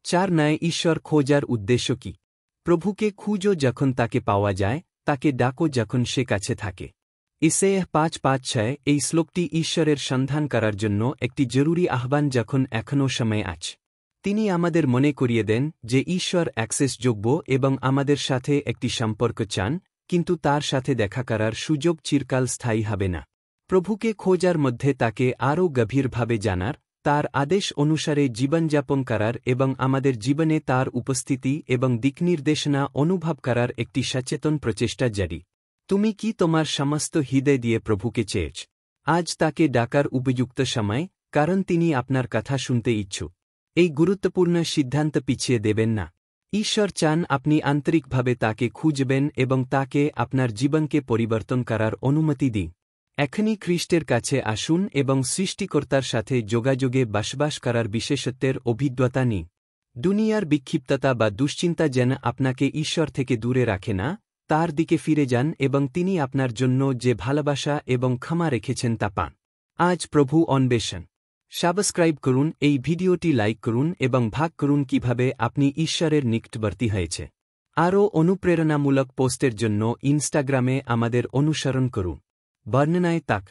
4 ঈশ্বর খোঁজার উদ্দেশ্য কি? প্রভুকে খুঁজো যখন তাকে পাওয়া যায়, তাকে ডাকো যখন সে কাছে থাকে। ইসাইয়াহ 5:5-6 এই শ্লোকটি ঈশ্বরের সন্ধান করার জন্য একটি জরুরি আহ্বান যখন এখনও সময় আছে। তিনি আমাদের মনে করিয়ে দেন যে ঈশ্বর অ্যাক্সেসযোগ্য এবং আমাদের সাথে একটি সম্পর্ক চান, কিন্তু তার সাথে দেখা করার সুযোগ চিরকাল স্থায়ী হবে না। প্রভুকে খোঁজার মধ্যে তাকে আরও গভীরভাবে জানার, তার আদেশ অনুসারে জীবনযাপন করার এবং আমাদের জীবনে তার উপস্থিতি এবং দিকনির্দেশনা অনুভব করার একটি সচেতন প্রচেষ্টা জারি। তুমি কি তোমার সমস্ত হৃদয় দিয়ে প্রভুকে চেয়েছ? আজ তাকে ডাকার উপযুক্ত সময়, কারণ তিনি আপনার কথা শুনতে ইচ্ছুক। এই গুরুত্বপূর্ণ সিদ্ধান্ত পিছিয়ে দেবেন না। ঈশ্বর চান আপনি আন্তরিকভাবে তাকে খুঁজবেন এবং তাকে আপনার জীবনকে পরিবর্তন করার অনুমতি দিন। এখনই খ্রিস্টের কাছে আসুন এবং সৃষ্টিকর্তার সাথে যোগাযোগে বসবাস করার বিশেষত্বের অভিজ্ঞতা নিন। দুনিয়ার বিক্ষিপ্ততা বা দুশ্চিন্তা যেন আপনাকে ঈশ্বর থেকে দূরে রাখে না, তার দিকে ফিরে যান এবং তিনি আপনার জন্য যে ভালোবাসা এবং ক্ষমা রেখেছেন তা পান। আজ প্রভু অন্বেষণ। সাবস্ক্রাইব করুন, এই ভিডিওটি লাইক করুন এবং ভাগ করুন কিভাবে আপনি ঈশ্বরের নিকটবর্তী হয়েছে। আরও অনুপ্রেরণামূলক পোস্টের জন্য ইনস্টাগ্রামে আমাদের অনুসরণ করুন। বর্ণনায় তাক।